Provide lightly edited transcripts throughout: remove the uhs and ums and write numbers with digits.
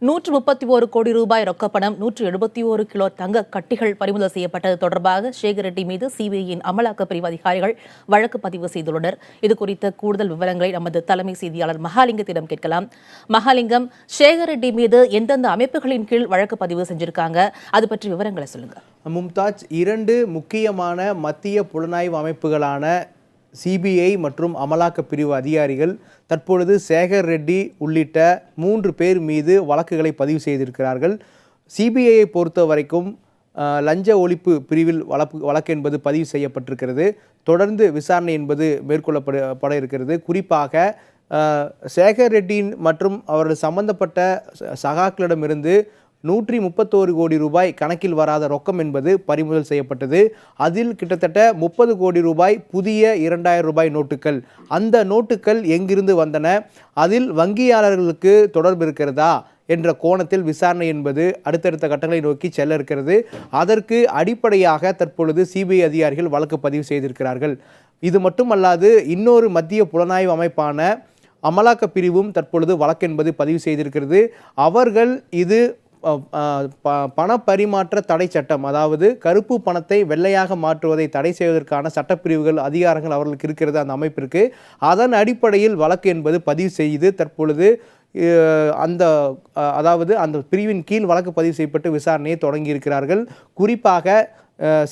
131 கோடி ரூபாய் ரொக்கப்பணம், 171 கிலோ தங்க கட்டிகள் பறிமுதல் செய்யப்பட்டது தொடர்பாக சேகர் ரெட்டி மீது சிபிஐயின் அமலாக்கப் பிரிவு அதிகாரிகள் வழக்கு பதிவு செய்துள்ளனர். இதுகுறித்த கூடுதல் விவரங்களை நமது தலைமை செய்தியாளர் மகாலிங்கத்திடம் கேட்கலாம். மகாலிங்கம், சேகர் ரெட்டி மீது எந்தெந்த அமைப்புகளின் கீழ் வழக்கு பதிவு செஞ்சிருக்காங்க, அது பற்றி விவரங்களை சொல்லுங்க. மும்தாஜ், 2 முக்கியமான மத்திய புலனாய்வு அமைப்புகளான சிபிஐ மற்றும் அமலாக்கப் பிரிவு அதிகாரிகள் தற்பொழுது சேகர் ரெட்டி உள்ளிட்ட 3 பேர் மீது வழக்குகளை பதிவு செய்திருக்கிறார்கள். சிபிஐயை பொறுத்த வரைக்கும் லஞ்ச ஒழிப்பு பிரிவில் வழக்கு என்பது பதிவு செய்யப்பட்டிருக்கிறது. தொடர்ந்து விசாரணை என்பது மேற்கொள்ளப்பட இருக்கிறது. குறிப்பாக சேகர் ரெட்டி மற்றும் அவரது சம்பந்தப்பட்ட சகாக்களிடமிருந்து 131 கோடி ரூபாய் கணக்கில் வராத ரொக்கம் என்பது பறிமுதல் செய்யப்பட்டது. அதில் கிட்டத்தட்ட 30 கோடி ரூபாய் புதிய 2000 ரூபாய் நோட்டுகள். அந்த நோட்டுகள் எங்கிருந்து வந்தன, அதில் வங்கியாளர்களுக்கு தொடர்பு இருக்கிறதா என்ற கோணத்தில் விசாரணை என்பது அடுத்தடுத்த கட்டங்களை நோக்கி செல்ல இருக்கிறது. அதற்கு அடிப்படையாக தற்பொழுது சிபிஐ அதிகாரிகள் வழக்கு பதிவு செய்திருக்கிறார்கள். இது மட்டுமல்லாது இன்னொரு மத்திய புலனாய்வு அமைப்பான அமலாக்கப் பிரிவும் தற்பொழுது வழக்கு என்பது பதிவு செய்திருக்கிறது. அவர்கள் இது பண பரிமாற்ற தடை சட்டம், அதாவது கருப்பு பணத்தை வெள்ளையாக மாற்றுவதை தடை செய்வதற்கான சட்டப்பிரிவுகள் அதிகாரங்கள் அவர்களுக்கு இருக்கிறது அந்த அமைப்பிற்கு. அதன் அடிப்படையில் வழக்கு என்பது பதிவு செய்து தற்பொழுது அந்த பிரிவின் கீழ் வழக்கு பதிவு செய்யப்பட்டு விசாரணையை தொடங்கியிருக்கிறார்கள். குறிப்பாக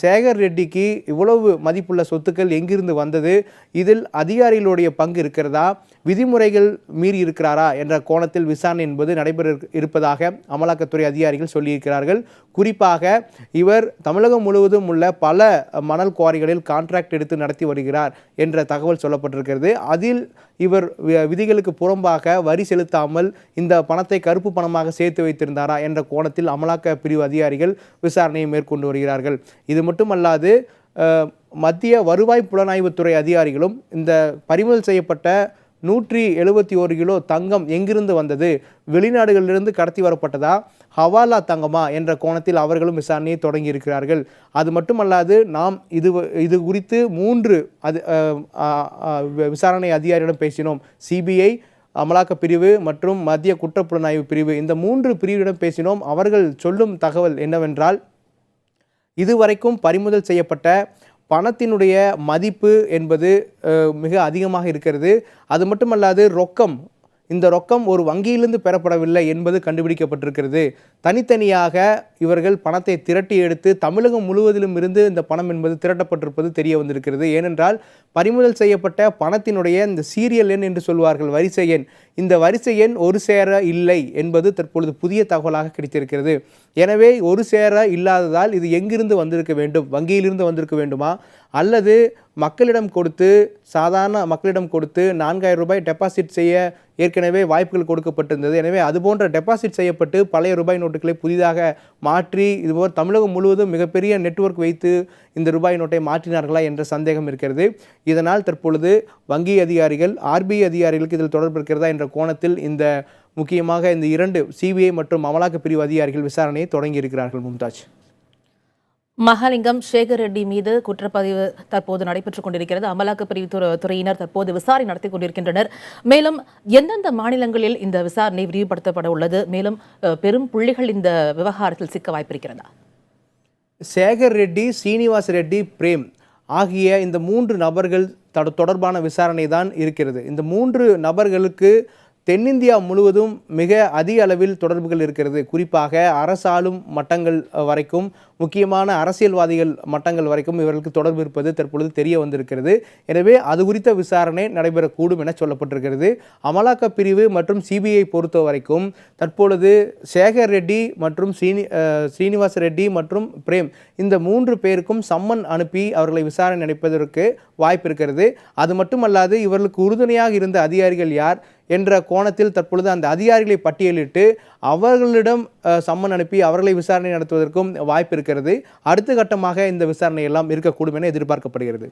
சேகர் ரெட்டிக்கு இவ்வளவு மதிப்புள்ள சொத்துக்கள் எங்கிருந்து வந்தது, இதில் அதிகாரிகளுடைய பங்கு இருக்கிறதா, விதிமுறைகள் மீறி இருக்கிறாரா என்ற கோணத்தில் விசாரணை என்பது நடைபெற இருப்பதாக அமலாக்கத்துறை அதிகாரிகள் சொல்லியிருக்கிறார்கள். குறிப்பாக இவர் தமிழகம் முழுவதும் உள்ள பல மணல் குவாரிகளில் கான்ட்ராக்ட் எடுத்து நடத்தி வருகிறார் என்ற தகவல் சொல்லப்பட்டிருக்கிறது. அதில் இவர் விதிகளுக்கு புறம்பாக வரி செலுத்தாமல் இந்த பணத்தை கருப்பு பணமாக சேர்த்து வைத்திருந்தாரா என்ற கோணத்தில் அமலாக்க பிரிவு அதிகாரிகள் விசாரணையை மேற்கொண்டு வருகிறார்கள். இது மட்டுமல்லாது மத்திய வருவாய் புலனாய்வுத்துறை அதிகாரிகளும் இந்த பறிமுதல் செய்யப்பட்ட 171 கிலோ தங்கம் எங்கிருந்து வந்தது, வெளிநாடுகளிலிருந்து கடத்தி வரப்பட்டதா, ஹவாலா தங்கமா என்ற கோணத்தில் அவர்களும் விசாரணையை தொடங்கி இருக்கிறார்கள். அது மட்டுமல்லாது நாம் இது குறித்து 3 விசாரணை அதிகாரியிடம் பேசினோம். சிபிஐ, அமலாக்கப் பிரிவு மற்றும் மத்திய குற்றப்புலனாய்வு பிரிவு, இந்த 3 பிரிவிடம் பேசினோம். அவர்கள் சொல்லும் தகவல் என்னவென்றால், இதுவரைக்கும் பறிமுதல் செய்யப்பட்ட பணத்தினுடைய மதிப்பு என்பது மிக அதிகமாக இருக்கிறது. அது மட்டுமல்லாது இந்த ரொக்கம் ஒரு வங்கியிலிருந்து பெறப்படவில்லை என்பது கண்டுபிடிக்கப்பட்டிருக்கிறது. தனித்தனியாக இவர்கள் பணத்தை திரட்டி எடுத்து தமிழகம் முழுவதிலும் இருந்து இந்த பணம் என்பது திரட்டப்பட்டிருப்பது தெரிய வந்திருக்கிறது. ஏனென்றால் பறிமுதல் செய்யப்பட்ட பணத்தினுடைய இந்த சீரியல் எண் என்று சொல்வார்கள், வரிசை எண், இந்த வரிசை எண் ஒரு சேர இல்லை என்பது தற்பொழுது புதிய தகவலாக கிடைத்திருக்கிறது. எனவே ஒரு சேர இல்லாததால் இது எங்கிருந்து வந்திருக்க வேண்டும், வங்கியிலிருந்து வந்திருக்க வேண்டுமா, அல்லது சாதாரண மக்களிடம் கொடுத்து 4000 ரூபாய் டெபாசிட் செய்ய ஏற்கனவே வாய்ப்புகள் கொடுக்கப்பட்டிருந்தது. எனவே அதுபோன்ற டெபாசிட் செய்யப்பட்டு பழைய ரூபாய் நோட்டுகளை புதிதாக மாற்றி இதுபோல் தமிழகம் முழுவதும் மிகப்பெரிய நெட்வொர்க் வைத்து இந்த ரூபாய் நோட்டை மாற்றினார்களா என்ற சந்தேகம் இருக்கிறது. இதனால் தற்பொழுது வங்கி அதிகாரிகள், ஆர்பிஐ அதிகாரிகளுக்கு இதில் தொடர்பு இருக்கிறதா என்ற கோணத்தில் முக்கியமாக இந்த 2 சிபிஐ மற்றும் அமலாக்கப் பிரிவு அதிகாரிகள் விசாரணையை தொடங்கி இருக்கிறார்கள். மும்தாஜ். மகாலிங்கம், சேகர் ரெட்டி மீது குற்றப்பதிவு தற்போது நடைபெற்றுக் கொண்டிருக்கிறது. அமலாக்கப் பிரிவு துறையினர் தற்போது விசாரணை நடத்தி கொண்டிருக்கின்றனர். மேலும் எந்தெந்த மாநிலங்களில் இந்த விசாரணை விரிவுபடுத்தப்பட உள்ளது, மேலும் பெரும் புள்ளிகள் இந்த விவகாரத்தில் சிக்க வாய்ப்பிருக்கிறதா? சேகர் ரெட்டி, ஸ்ரீனிவாஸ் ரெட்டி, பிரேம் ஆகிய இந்த 3 நபர்கள் தொடர்பான விசாரணை தான் இருக்கிறது. இந்த 3 நபர்களுக்கு தென்னிந்தியா முழுவதும் மிக அதிக அளவில் தொடர்புகள் இருக்கிறது. குறிப்பாக அரசாளும் மட்டங்கள் வரைக்கும், முக்கியமான அரசியல்வாதிகள் மட்டங்கள் வரைக்கும் இவர்களுக்கு தொடர்பு இருப்பது தற்பொழுது தெரிய வந்திருக்கிறது. எனவே அது குறித்த விசாரணை நடைபெறக்கூடும் என சொல்லப்பட்டிருக்கிறது. அமலாக்கப் பிரிவு மற்றும் சிபிஐ பொறுத்த வரைக்கும் தற்பொழுது சேகர் ரெட்டி மற்றும் ஸ்ரீனிவாஸ் ரெட்டி மற்றும் பிரேம், இந்த 3 பேருக்கும் சம்மன் அனுப்பி அவர்களை விசாரணை நடப்பதற்கு வாய்ப்பு இருக்கிறது. அது மட்டுமல்லாது இவர்களுக்கு உறுதுணையாக இருந்த அதிகாரிகள் யார் என்ற கோணத்தில் தற்பொழுது அந்த அதிகாரிகளை பட்டியலிட்டு அவர்களிடம் சம்மன் அனுப்பி அவர்களை விசாரணை நடத்துவதற்கும் வாய்ப்பு இருக்கிறது. அடுத்த கட்டமாக இந்த விசாரணை எல்லாம் இருக்கக்கூடும் என எதிர்பார்க்கப்படுகிறது.